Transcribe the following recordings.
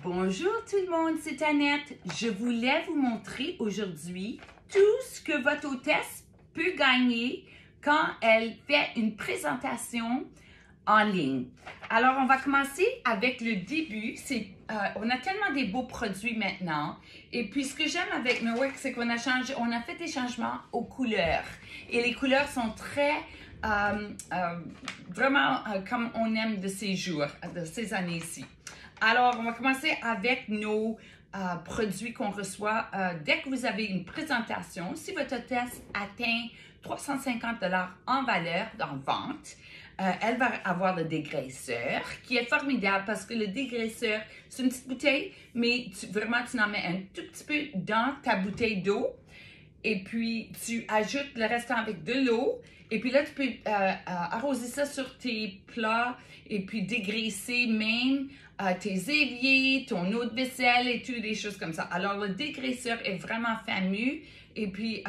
Bonjour tout le monde, c'est Annette. Je voulais vous montrer aujourd'hui tout ce que votre hôtesse peut gagner quand elle fait une présentation en ligne. Alors, on va commencer avec le début. On a tellement des beaux produits maintenant. Et puis, ce que j'aime avec Milwaukee, c'est qu'on a fait des changements aux couleurs. Et les couleurs sont très, vraiment comme on aime de ces jours, de ces années-ci. Alors, on va commencer avec nos produits qu'on reçoit dès que vous avez une présentation. Si votre hôtesse atteint 350 $ en valeur en vente, elle va avoir le dégraisseur qui est formidable parce que le dégraisseur, c'est une petite bouteille, mais vraiment, tu en mets un tout petit peu dans ta bouteille d'eau et puis tu ajoutes le restant avec de l'eau. Et puis là, tu peux arroser ça sur tes plats et puis dégraisser même tes éviers, ton eau de vaisselle et toutes les choses comme ça. Alors, le dégraisseur est vraiment fameux et puis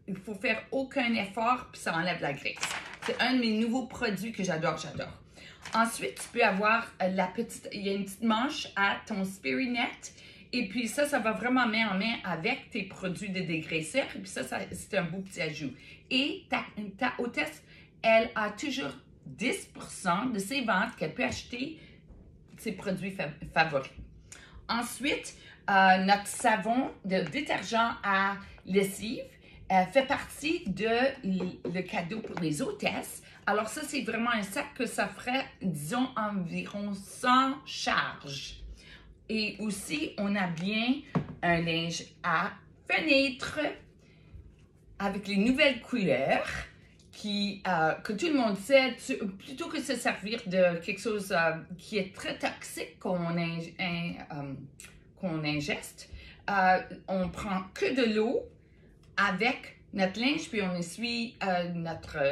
il faut faire aucun effort puis ça enlève la graisse. C'est un de mes nouveaux produits que j'adore. Ensuite, tu peux avoir il y a une petite manche à ton Spirinet. Et puis ça va vraiment main en main avec tes produits de dégraisseur. Et puis ça c'est un beau petit ajout. Et ta hôtesse, elle a toujours 10% de ses ventes qu'elle peut acheter ses produits favoris. Ensuite, notre savon de détergent à lessive fait partie de le cadeau pour les hôtesses. Alors ça, c'est vraiment un sac que ça ferait, disons, environ 100 charges. Et aussi, on a bien un linge à fenêtre avec les nouvelles couleurs que tout le monde sait, plutôt que se servir de quelque chose qui est très toxique qu'on ingeste, on prend que de l'eau avec notre linge, puis on essuie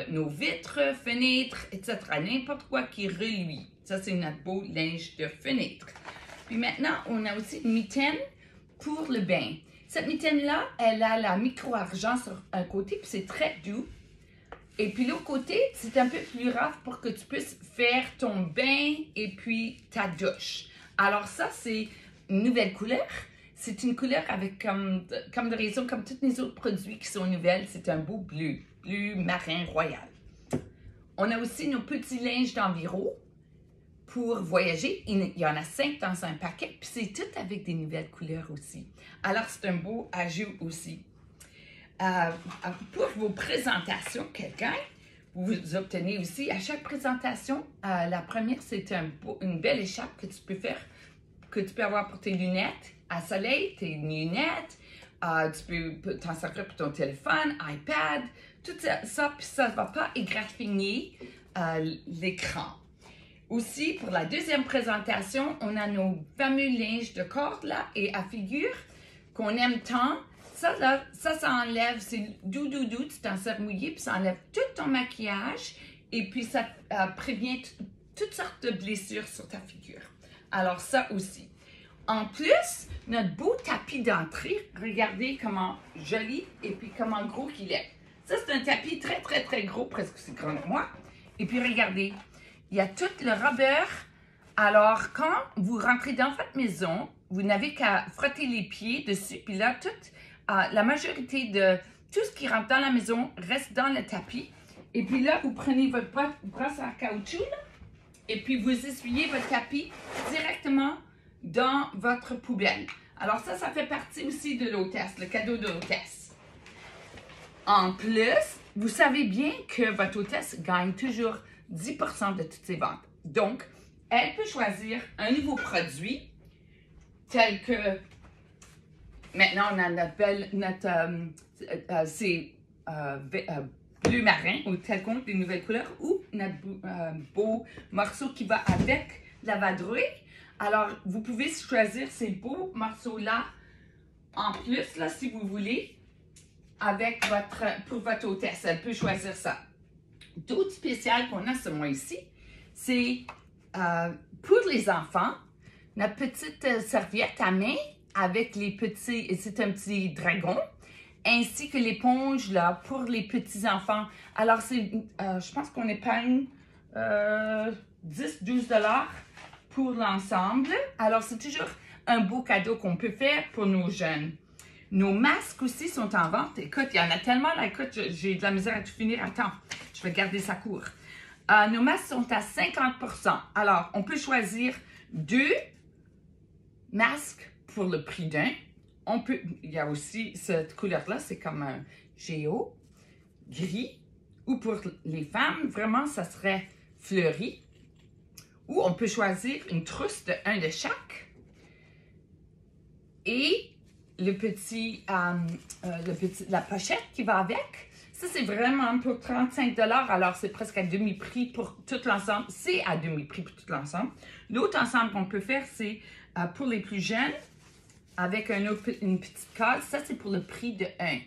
nos vitres, fenêtres, etc. N'importe quoi qui reluit. Ça, c'est notre beau linge de fenêtre. Puis maintenant, on a aussi une mitaine pour le bain. Cette mitaine-là, elle a la micro-argent sur un côté, puis c'est très doux. Et puis l'autre côté, c'est un peu plus rough pour que tu puisses faire ton bain et puis ta douche. Alors ça, c'est une nouvelle couleur. C'est une couleur avec comme de raison, comme tous les autres produits qui sont nouvelles, c'est un beau bleu marin royal. On a aussi nos petits linges d'environ pour voyager. Il y en a 5 dans un paquet, puis c'est tout avec des nouvelles couleurs aussi. Alors, c'est un beau ajout aussi. Pour vos présentations, quelqu'un, vous obtenez aussi à chaque présentation, la première, c'est une belle écharpe que tu peux faire, que tu peux avoir pour tes lunettes à soleil, tes lunettes, tu peux t'en servir pour ton téléphone, iPad, tout ça, puis ça ne va pas égratigner l'écran. Aussi, pour la deuxième présentation, on a nos fameux linges de corde là et à figure qu'on aime tant. Ça enlève, c'est doux, tu t'en sers mouillé, puis ça enlève tout ton maquillage et puis ça prévient toutes sortes de blessures sur ta figure. Alors ça aussi. En plus, notre beau tapis d'entrée, regardez comment joli et puis comment gros qu'il est. Ça, c'est un tapis très gros, presque aussi grand que moi. Et puis regardez, il y a tout le rubber. Alors, quand vous rentrez dans votre maison, vous n'avez qu'à frotter les pieds dessus. Puis là, la majorité de tout ce qui rentre dans la maison reste dans le tapis. Et puis là, vous prenez votre brosse à caoutchouc là, et puis vous essuyez votre tapis directement dans votre poubelle. Alors ça fait partie aussi de l'hôtesse, le cadeau de l'hôtesse. En plus, vous savez bien que votre hôtesse gagne toujours 10% de toutes ses ventes. Donc, elle peut choisir un nouveau produit tel que, maintenant on a c'est bleu marin ou tel qu'on des nouvelles couleurs ou notre beau morceau qui va avec la vadrouille. Alors, vous pouvez choisir ces beaux morceaux-là en plus, là, si vous voulez, pour votre hôtesse. Elle peut choisir ça. D'autres spéciales qu'on a ce mois-ci, c'est pour les enfants, notre petite serviette à main avec les petits, c'est un petit dragon, ainsi que l'éponge là pour les petits enfants. Alors, je pense qu'on épargne 10-12 $ pour l'ensemble. Alors, c'est toujours un beau cadeau qu'on peut faire pour nos jeunes. Nos masques aussi sont en vente. Écoute, il y en a tellement là. Écoute, j'ai de la misère à tout finir. Attends, je vais garder ça court. Nos masques sont à 50%. Alors, on peut choisir 2 masques pour le prix d'un. Il y a aussi cette couleur-là, c'est comme un géo, gris. Ou pour les femmes, vraiment, ça serait fleuri. Ou on peut choisir une trousse de 1 de chaque. Et la pochette qui va avec. Ça, c'est vraiment pour 35 $. Alors, c'est presque à demi-prix pour tout l'ensemble. C'est à demi-prix pour tout l'ensemble. L'autre ensemble qu'on peut faire, c'est pour les plus jeunes, avec une petite case. Ça, c'est pour le prix de 1.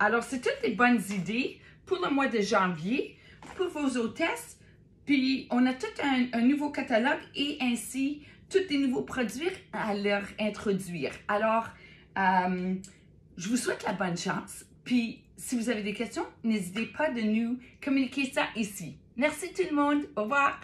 Alors, c'est toutes des bonnes idées pour le mois de janvier, pour vos hôtesses. Puis, on a tout un nouveau catalogue et ainsi, tous des nouveaux produits à leur introduire. Alors, je vous souhaite la bonne chance. Puis, si vous avez des questions, n'hésitez pas de nous communiquer ça ici. Merci tout le monde. Au revoir.